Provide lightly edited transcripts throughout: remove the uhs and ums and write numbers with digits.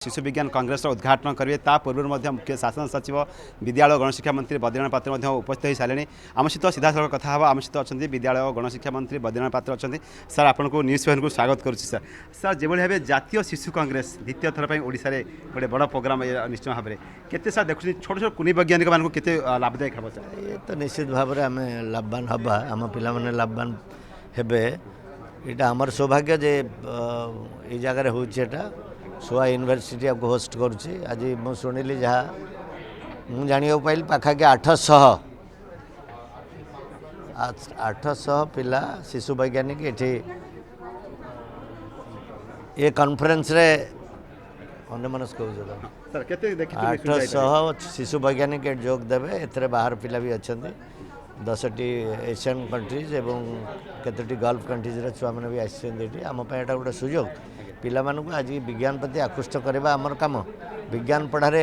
शिशु विज्ञान कांग्रेस उद्घाटन करेंगे ता पूर्व मुख्य शासन सचिव विद्यालय गणशिक्षा मंत्री बद्रीनाथ पात्र उपस्थित हो सारे आम सहित सीधा सड़क कथा आम सहित अच्छा विद्यालय गणशिक्षा मंत्री बद्रीनाथ पात्र अच्छा सर आपको न्यूज पेपर को स्वागत करुच्ची सर सर जो भाव जातीय शिशु कांग्रेस द्वितीय थर पर ओडिशा रे गोटे बड़ प्रोग्राम निश्चय भाव में केते सर देखुं छोट छोट कुनी वैज्ञानिक मानक केते लाभदायक हम सर ये तो निश्चित भाव में आम लाभवान हवा आम पिला माने लाभवान हेबे यहाँ आमर सौभाग्य जे ये जगह होटा सोआ यूनिवर्सिटी आपको होस्ट करुच्ची आज मु शुणिली जहाँ मु जाना पाइली पाखापाखि 800 पिला शिशु वैज्ञानिक ये ये कॉन्फ्रेंस रे अन्यमनस्क 800 शिशु वैज्ञानिक जोग देवे एथरे बाहर पिला भी अच्छा 10टी एशियन कंट्रीज एवं केतोटी गल्फ कंट्रीज छुआ मैंने भी आसी आम एटा गोटे सुजोग पिला मानक आज विज्ञान प्रति आकृष्ट करवा आमर काम विज्ञान पढ़ारे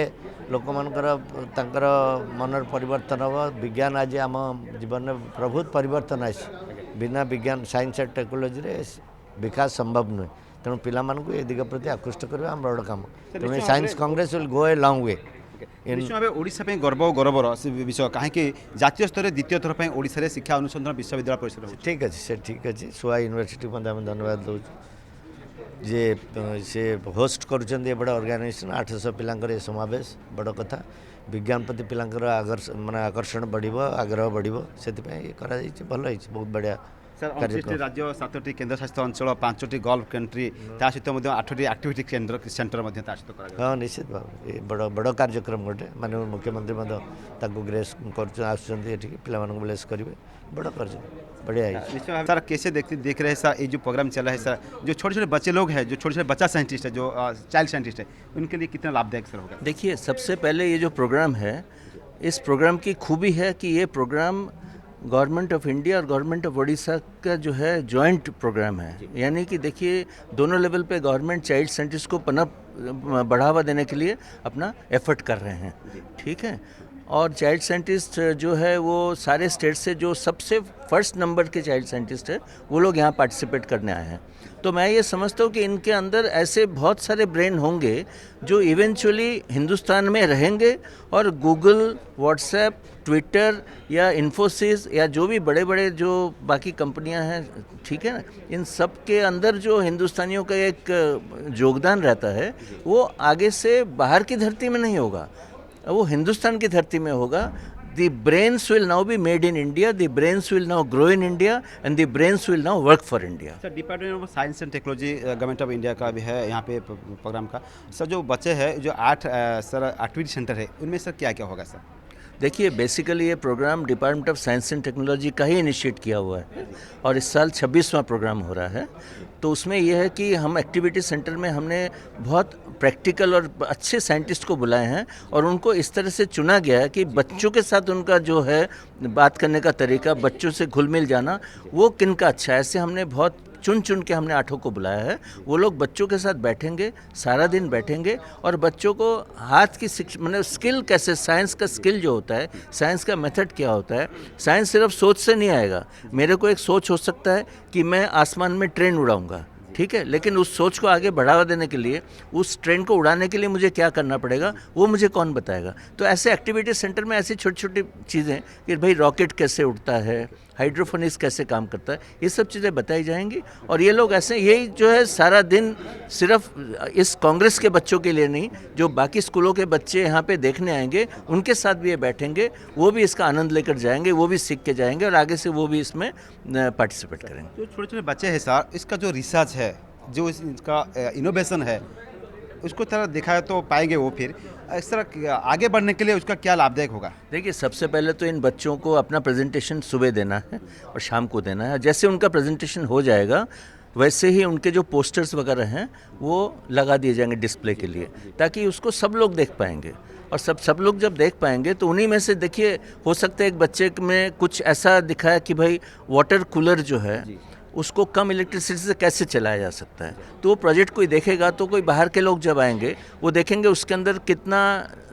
लोक मानकर मनर परिवर्तन हम विज्ञान आज आम जीवन में प्रभुत परिवर्तन आसी बिना विज्ञान साइंस एंड टेक्नोलोजी रे विकास संभव नुहे तेणु पिला मानक ए दिग प्रति आकृष्ट करवा आम बड़ काम तेणु science Congress will go a long way Odisha पे गर्व गौरवर विषय कहीं जातीय स्तर द्वितीय थर पर ओडिशा शिक्षा अनुसंधान विश्वविद्यालय परिषद ठीक अच्छे से ठीक अच्छे सोआ यूनिवर्सिटी आम धन्यवाद दूँ जे से होस्ट करुँच बड़ा ऑर्गेनाइजेशन 800 पिलांकर ये समावेश बड़ कथा विज्ञान प्रति पिलांकर माने आकर्षण बढ़िबो आग्रह बढ़िबो सेति ये करा भल बहुत बढ़िया सर 29 राज्य 7टी केन्द्र शासित अंचल 5टी गल्फ कंट्री ता सहित 8टी एक्टिविटी केन्द्र सेंटर हाँ निश्चित भाव ये बड़ बड़ कार्यक्रम गोटे माननीय मुख्यमंत्री ग्रेस कर पिला ब्लेस करेंगे बड़ा कर बढ़िया सर कैसे देख रहे हैं सर ये जो प्रोग्राम चल रहा है सर जो छोटे छोटे बच्चे लोग हैं जो छोटे छोटे बच्चा साइंटिस्ट है जो चाइल्ड साइंटिस्ट है उनके लिए कितना लाभदायक सर होगा। देखिए सबसे पहले ये जो प्रोग्राम है इस प्रोग्राम की खूबी है कि ये प्रोग्राम गवर्नमेंट ऑफ इंडिया और गवर्नमेंट ऑफ उड़ीसा का जो है जॉइंट प्रोग्राम है यानी कि देखिए दोनों लेवल पे गवर्नमेंट चाइल्ड साइंटिस्ट को पनप बढ़ावा देने के लिए अपना एफर्ट कर रहे हैं ठीक है और चाइल्ड साइंटिस्ट जो है वो सारे स्टेट से जो सबसे फर्स्ट नंबर के चाइल्ड साइंटिस्ट है वो लोग यहाँ पार्टिसिपेट करने आए हैं तो मैं ये समझता हूँ कि इनके अंदर ऐसे बहुत सारे ब्रेन होंगे जो इवेंचुअली हिंदुस्तान में रहेंगे और गूगल व्हाट्सएप ट्विटर या इन्फोसिस या जो भी बड़े बड़े जो बाकी कंपनियां हैं ठीक है ना इन सब के अंदर जो हिंदुस्तानियों का एक योगदान रहता है वो आगे से बाहर की धरती में नहीं होगा वो हिंदुस्तान की धरती में होगा The brains will now be made in India, the brains will now grow in India and the brains will now work for India. Sir department of science and technology government of India का भी है यहाँ पे programme का sir जो बच्चे हैं जो 8 सर एक्टिविटी सेंटर है उनमें सर क्या क्या होगा सर। देखिए बेसिकली ये program department of science and technology का ही इनिशिएट किया हुआ है और इस साल 26वां प्रोग्राम हो रहा है तो उसमें यह है कि हम एक्टिविटी सेंटर में हमने बहुत प्रैक्टिकल और अच्छे साइंटिस्ट को बुलाए हैं और उनको इस तरह से चुना गया है कि बच्चों के साथ उनका जो है बात करने का तरीका बच्चों से घुल मिल जाना वो किनका अच्छा है ऐसे हमने बहुत चुन के हमने 8 को बुलाया है वो लोग बच्चों के साथ बैठेंगे सारा दिन बैठेंगे और बच्चों को हाथ की शिक्षा मतलब स्किल कैसे साइंस का स्किल जो होता है साइंस का मेथड क्या होता है साइंस सिर्फ सोच से नहीं आएगा मेरे को एक सोच हो सकता है कि मैं आसमान में ट्रेन उड़ाऊंगा ठीक है लेकिन उस सोच को आगे बढ़ावा देने के लिए उस ट्रेन को उड़ाने के लिए मुझे क्या करना पड़ेगा वो मुझे कौन बताएगा तो ऐसे एक्टिविटी सेंटर में ऐसी छोटी छोटी चीज़ें कि भाई रॉकेट कैसे उड़ता है हाइड्रोफोनिक्स कैसे काम करता है ये सब चीज़ें बताई जाएंगी और ये लोग ऐसे यही जो है सारा दिन सिर्फ इस कांग्रेस के बच्चों के लिए नहीं जो बाकी स्कूलों के बच्चे यहाँ पे देखने आएंगे उनके साथ भी ये बैठेंगे वो भी इसका आनंद लेकर जाएंगे वो भी सीख के जाएंगे और आगे से वो भी इसमें पार्टिसिपेट करेंगे। जो छोटे छोटे बच्चे हैं सर इसका जो रिसर्च है जो इसका इनोवेशन है उसको तरह दिखाया तो पाएंगे वो फिर इस तरह आगे बढ़ने के लिए उसका क्या लाभदायक होगा। देखिए सबसे पहले तो इन बच्चों को अपना प्रेजेंटेशन सुबह देना है और शाम को देना है जैसे उनका प्रेजेंटेशन हो जाएगा वैसे ही उनके जो पोस्टर्स वगैरह हैं वो लगा दिए जाएंगे डिस्प्ले के लिए ताकि उसको सब लोग देख पाएंगे और सब लोग जब देख पाएंगे तो उन्हीं में से देखिए हो सकता है एक बच्चे में कुछ ऐसा दिखाया कि भाई वाटर कूलर जो है उसको कम इलेक्ट्रिसिटी से कैसे चलाया जा सकता है। तो वो प्रोजेक्ट कोई देखेगा तो कोई बाहर के लोग जब आएंगे वो देखेंगे उसके अंदर कितना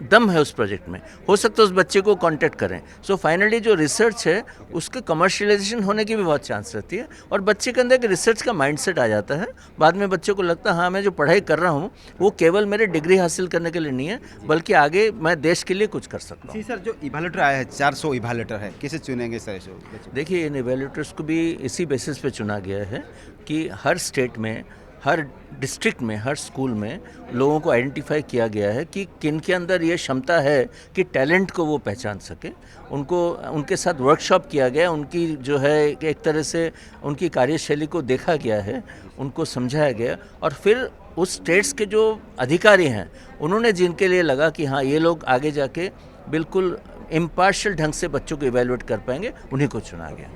दम है उस प्रोजेक्ट में, हो सकता है उस बच्चे को कांटेक्ट करें। सो फाइनली जो रिसर्च है उसके कमर्शियलाइजेशन होने की भी बहुत चांस रहती है, और बच्चे के अंदर एक रिसर्च का माइंडसेट आ जाता है। बाद में बच्चे को लगता है हाँ मैं जो पढ़ाई कर रहा हूँ वो केवल मेरे डिग्री हासिल करने के लिए नहीं है, बल्कि आगे मैं देश के लिए कुछ कर सकता हूँ। जी सर, जो इवेल्युएटर आया है 400 इवेल्युएटर है, किसे चुनेंगे सर इसको? देखिए इन इवेल्यूटर्स को भी इसी बेसिस पे चुना गया है कि हर स्टेट में, हर डिस्ट्रिक्ट में, हर स्कूल में लोगों को आइडेंटिफाई किया गया है कि किन के अंदर ये क्षमता है कि टैलेंट को वो पहचान सके। उनको उनके साथ वर्कशॉप किया गया, उनकी जो है एक तरह से उनकी कार्यशैली को देखा गया है, उनको समझाया गया, और फिर उस स्टेट्स के जो अधिकारी हैं उन्होंने जिनके लिए लगा कि हाँ ये लोग आगे जाके बिल्कुल इम्पार्शियल ढंग से बच्चों को इवेलुएट कर पाएंगे, उन्हीं को चुना गया।